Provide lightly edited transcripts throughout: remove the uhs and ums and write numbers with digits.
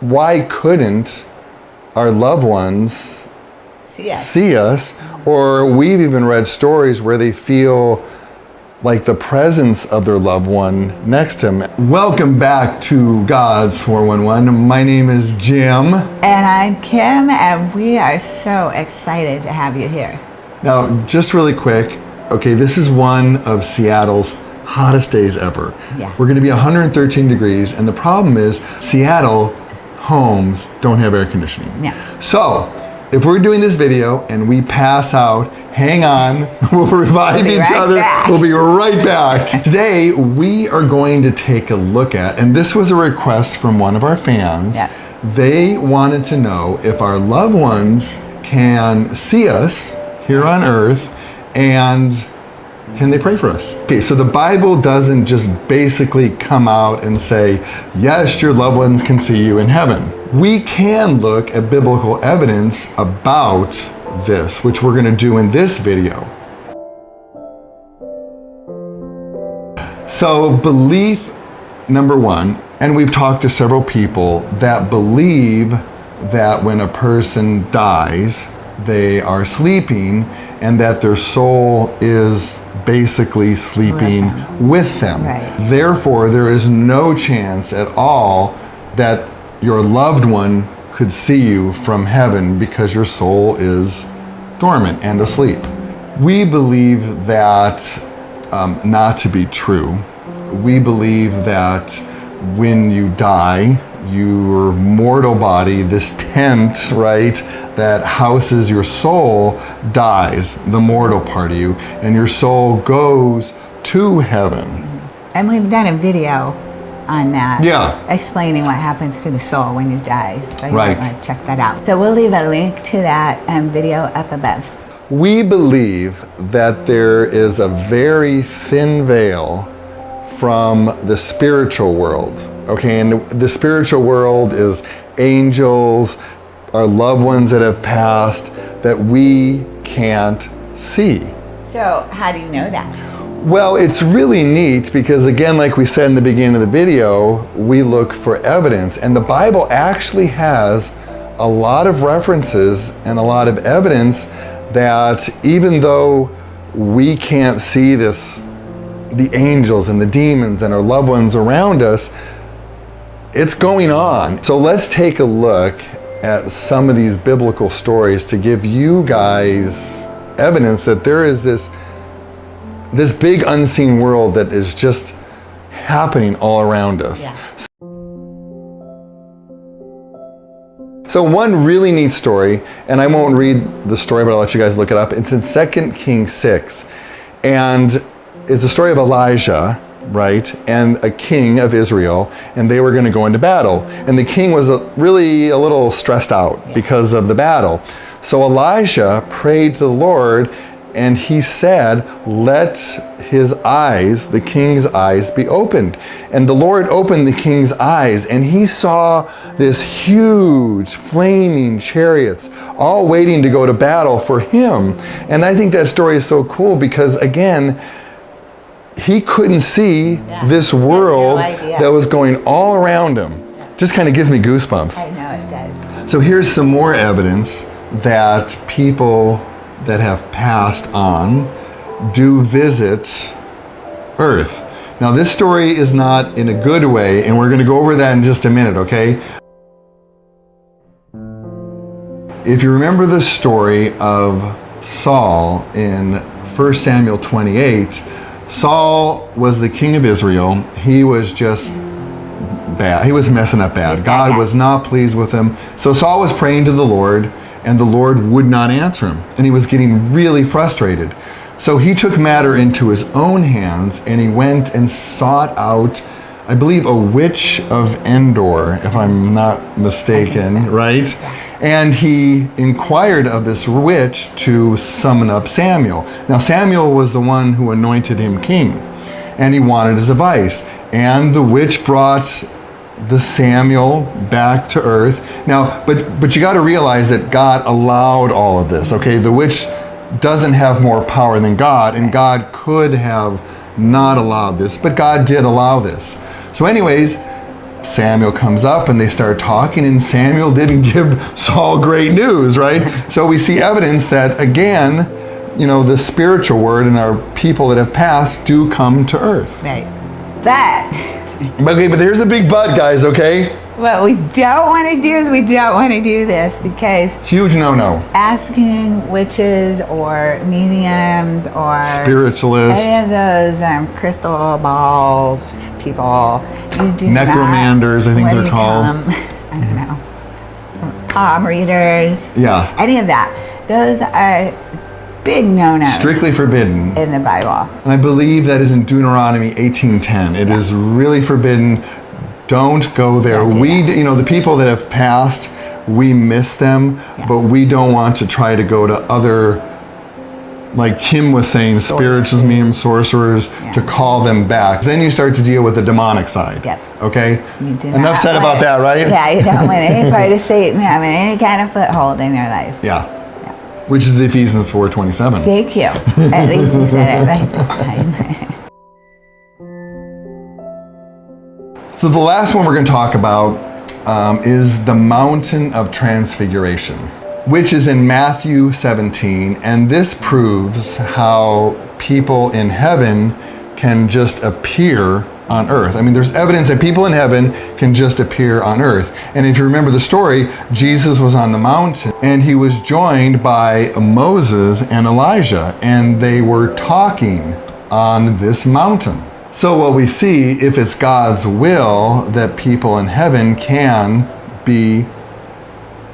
why couldn't our loved ones see us? Or we've even read stories where they feel like the presence of their loved one next to him. Welcome back to God's 411. My name is Jim. And I'm Kim, and we are so excited to have you here. Now, just really quick, okay, this is one of Seattle's hottest days ever. Yeah. We're gonna be 113 degrees, and the problem is Seattle homes don't have air conditioning. Yeah. So, if we're doing this video and we pass out, hang on, we'll revive each other. We'll be right back. Today, we are going to take a look at, and this was a request from one of our fans. Yeah. They wanted to know if our loved ones can see us here on earth, and can they pray for us? Okay, so the Bible doesn't just basically come out and say, yes, your loved ones can see you in heaven. We can look at biblical evidence about this, which we're gonna do in this video. So belief number one, and we've talked to several people that believe that when a person dies, they are sleeping and that their soul is basically sleeping with them. Right. Therefore, there is no chance at all that your loved one could see you from heaven because your soul is dormant and asleep. We believe that not to be true. We believe that when you die, your mortal body, this tent, right, that houses your soul, dies, the mortal part of you, and your soul goes to heaven. And we've done a video on that. Yeah. Explaining what happens to the soul when you die. So you Right. might want to check that out. So we'll leave a link to that video up above. We believe that there is a very thin veil from the spiritual world. Okay, and the spiritual world is angels, our loved ones that have passed, that we can't see. So how do you know that? Well, it's really neat because, again, like we said in the beginning of the video, we look for evidence. And the Bible actually has a lot of references and a lot of evidence that even though we can't see this, the angels and the demons and our loved ones around us, it's going on. So let's take a look at some of these biblical stories to give you guys evidence that there is this big unseen world that is just happening all around us. Yeah. So one really neat story, and I won't read the story, but I'll let you guys look it up. It's in 2 Kings 6, and it's a story of Elijah, right, and a king of Israel, and they were going to go into battle. And the king was really a little stressed out because of the battle. So Elisha prayed to the Lord, and he said, let his eyes, the king's eyes, be opened. And the Lord opened the king's eyes, and he saw this huge flaming chariots all waiting to go to battle for him. And I think that story is so cool because, again, he couldn't see this world that was going all around him. Just kind of gives me goosebumps. I know it does. So here's some more evidence that people that have passed on do visit Earth. Now this story is not in a good way, and we're going to go over that in just a minute, okay? If you remember the story of Saul in 1 Samuel 28, Saul was the king of Israel. He was just bad. He was messing up bad. God was not pleased with him. So Saul was praying to the Lord, and the Lord would not answer him. And he was getting really frustrated. So he took matter into his own hands, and he went and sought out, I believe, a witch of Endor, if I'm not mistaken, right? And he inquired of this witch to summon up Samuel. Now Samuel was the one who anointed him king, and he wanted his advice. And the witch brought the Samuel back to earth. Now, but you got to realize that God allowed all of this, okay? The witch doesn't have more power than God, and God could have not allowed this, but God did allow this. So anyways, Samuel comes up and they start talking, and Samuel didn't give Saul great news, right? So we see evidence that, again, the spiritual word and our people that have passed do come to earth. Right. But Okay, but there's a big but, guys, okay? what we don't want to do is we don't want to do this, because Huge no-no. asking witches or mediums or Spiritualists. any of those crystal balls people, you do Necromanders, not, I think what do they're you called. call them? I don't know. Palm readers. Yeah. Any of that. Those are big no-nos Strictly forbidden. in the Bible. And I believe that is in Deuteronomy 18:10. It is really forbidden. Don't go there. Don't do We, that. the people that have passed, we miss them, but we don't want to try to go to other, like Kim was saying, spirituals, mediums, sorcerers, to call them back. Then you start to deal with the demonic side. Yep. Okay? You do Enough not said want- about that, right? Yeah, you don't want any part of Satan having any kind of foothold in your life. Yeah. Which is Ephesians 4:27. Thank you. At least you said it right this time. So the last one we're going to talk about is the mountain of transfiguration, which is in Matthew 17. And this proves how people in heaven can just appear on earth. I mean, there's evidence that people in heaven can just appear on earth. And if you remember the story, Jesus was on the mountain and he was joined by Moses and Elijah, and they were talking on this mountain. So what we see, if it's God's will that people in heaven can be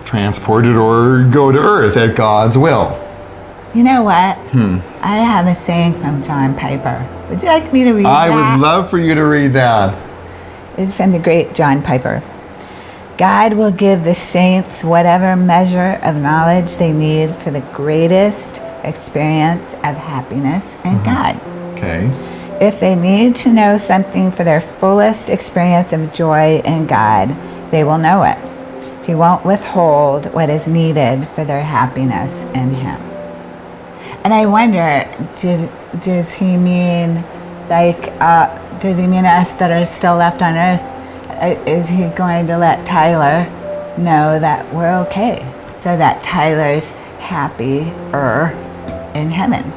transported or go to earth at God's will. You know what? I have a saying from John Piper. Would you like me to read that? I would love for you to read that. It's from the great John Piper. God will give the saints whatever measure of knowledge they need for the greatest experience of happiness in God. Okay. If they need to know something for their fullest experience of joy in God, they will know it. He won't withhold what is needed for their happiness in Him. And I wonder, does he mean does he mean us that are still left on earth? Is he going to let Tyler know that we're okay, so that Tyler's happier in heaven?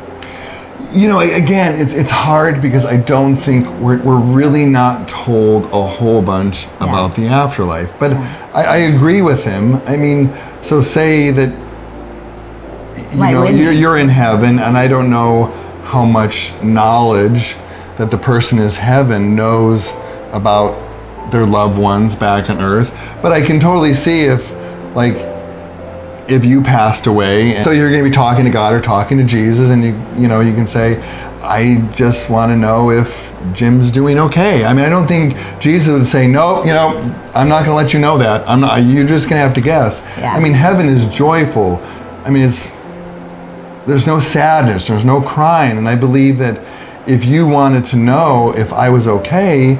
Again, it's hard because I don't think we're really not told a whole bunch about the afterlife. But I agree with him. I mean, so say that you're in heaven, and I don't know how much knowledge that the person in heaven knows about their loved ones back on earth. But I can totally see if you passed away, and so you're going to be talking to God or talking to Jesus, and you can say, I just want to know if Jim's doing okay. I mean, I don't think Jesus would say, no, I'm not going to let you know that. You're just going to have to guess. Yeah. I mean, heaven is joyful. I mean, there's no sadness, there's no crying. And I believe that if you wanted to know if I was okay,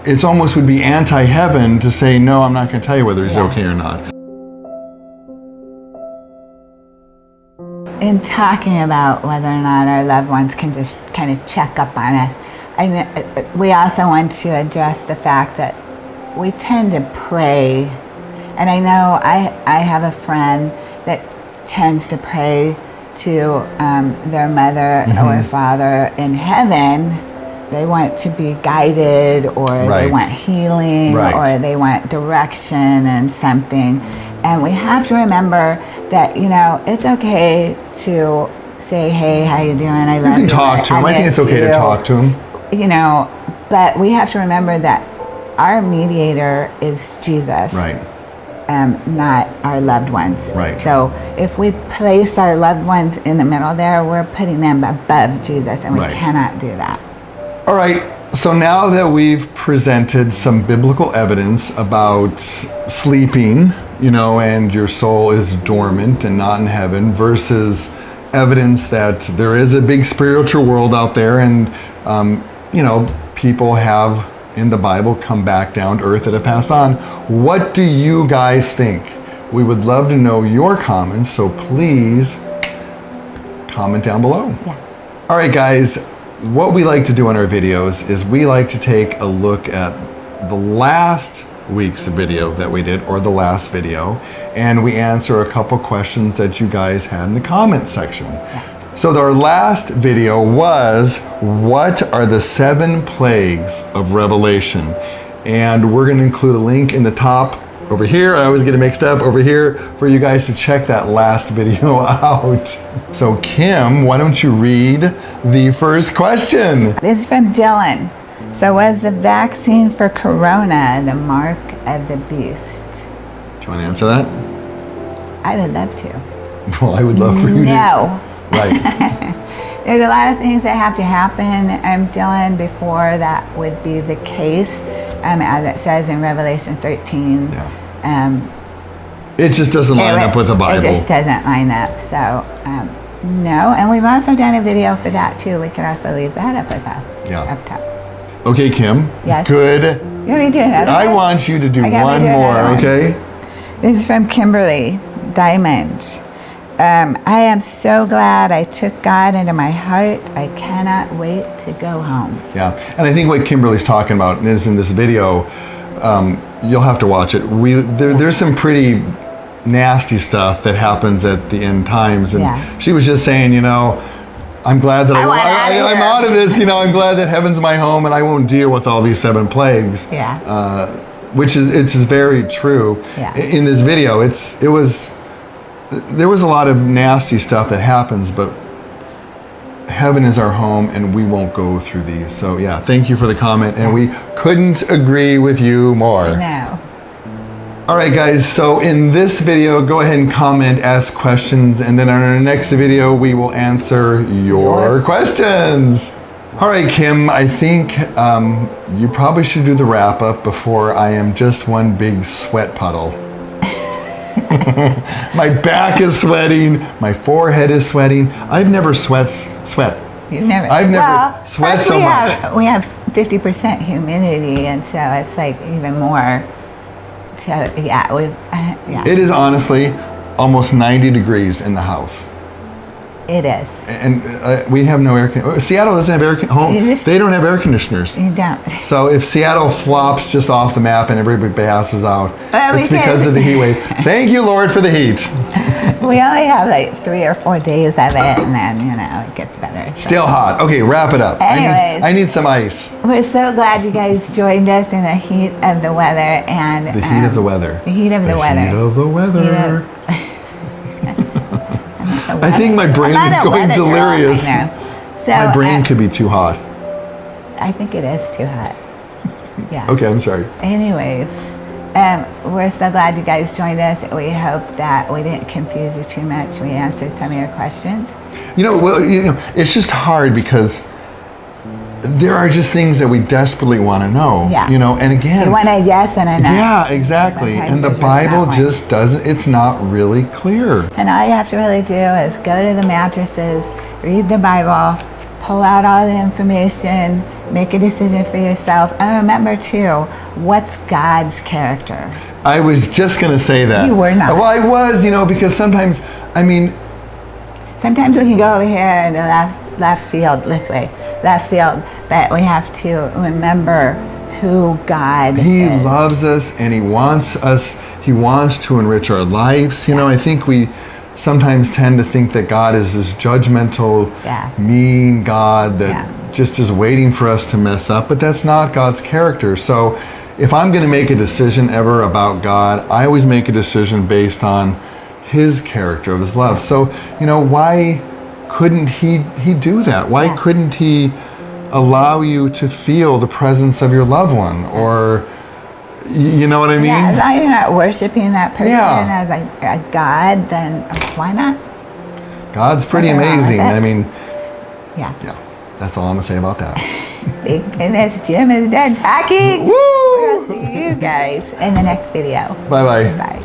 it almost would be anti-heaven to say, no, I'm not going to tell you whether he's okay or not. In talking about whether or not our loved ones can just kind of check up on us, we also want to address the fact that we tend to pray. And I know I have a friend that tends to pray to their mother or father in heaven. They want to be guided, or they want healing, or they want direction and something. And we have to remember that, it's okay to say, hey, how you doing? I love you. You can talk to him. I think it's okay to talk to him. But we have to remember that our mediator is Jesus. Right. Not our loved ones. Right. So if we place our loved ones in the middle there, we're putting them above Jesus, and we cannot do that. All right. So now that we've presented some biblical evidence about sleeping, and your soul is dormant and not in heaven, versus evidence that there is a big spiritual world out there, and people have in the Bible come back down to earth that have passed on. What do you guys think? We would love to know your comments, so please comment down below. Yeah. All right, guys, what we like to do in our videos is we like to take a look at the last week's video that we did, or the last video, and we answer a couple questions that you guys had in the comment section. So our last video was, what are the 7 plagues of Revelation? And we're going to include a link in the top over here. I always get it mixed up over here for you guys to check that last video out. So Kim, why don't you read the first question? This is from Dylan. So was the vaccine for corona the mark of the beast? Do you want to answer that? I would love to. Well, I would love for you to. No. Right. There's a lot of things that have to happen, Dylan, before that would be the case, as it says in Revelation 13. Yeah. It just doesn't line up with the Bible. It just doesn't line up. So, no. And we've also done a video for that too. We can also leave that up up top. Okay, Kim. Yes. Good. You want me to do another I one? want you to do one more, okay? This is from Kimberly Diamond. I am so glad I took God into my heart. I cannot wait to go home. Yeah, and I think what Kimberly's talking about is in this video, you'll have to watch it. There's some pretty nasty stuff that happens at the end times, and she was just saying, you know, I'm glad that I'm out of this. You know, I'm glad that heaven's my home, and I won't deal with all these 7 plagues. Yeah. Which is very true. Yeah. In this video, there was a lot of nasty stuff that happens, but heaven is our home, and we won't go through these. So yeah, thank you for the comment, and we couldn't agree with you more. No. All right, guys, so in this video, go ahead and comment, ask questions, and then on our next video, we will answer your questions. All right, Kim, I think you probably should do the wrap up before I am just one big sweat puddle. My back is sweating, my forehead is sweating. I've never sweat. You've never. I've never sweat so much. We have 50% humidity, and so it's like even more. So yeah. It is honestly almost 90 degrees in the house. It is. And we have no air conditioning. Seattle doesn't have air conditioners. They don't have air conditioners. You don't. So if Seattle flops just off the map and everybody passes out, it's because of the heat wave. Thank you, Lord, for the heat. We only have like 3 or 4 days of it, and then, you know, it gets better. So. Still hot. Okay, wrap it up. Anyways, I need some ice. We're so glad you guys joined us in the heat of the weather. And the heat of the weather. The heat of the weather. Heat of the weather. I think my brain is going delirious. So, my brain could be too hot. I think it is too hot. Yeah. Okay, I'm sorry. Anyways, we're so glad you guys joined us. We hope that we didn't confuse you too much. We answered some of your questions. It's just hard because there are just things that we desperately want to know. Yeah. And again, you want a yes and a no. Yeah, exactly. Sometimes and the Bible just doesn't, it's not really clear. And all you have to really do is go to the mattresses, read the Bible, pull out all the information, make a decision for yourself. And remember too, what's God's character? I was just going to say that. You were not. Well, I was, because sometimes we can go over here in the left field, this way. Left field, but we have to remember who God is. He loves us, and He wants to enrich our lives. I think we sometimes tend to think that God is this judgmental, mean God that just is waiting for us to mess up, but that's not God's character. So if I'm going to make a decision ever about God, I always make a decision based on His character of His love. So, why couldn't he do that? Why couldn't He allow you to feel the presence of your loved one? Or, you know what I mean? Yeah, as long as you're not worshiping that person as a God, then why not? God's pretty amazing. Yeah, that's all I'm going to say about that. Big goodness, Jim is done talking. Woo! We'll see you guys in the next video. Bye-bye. Bye.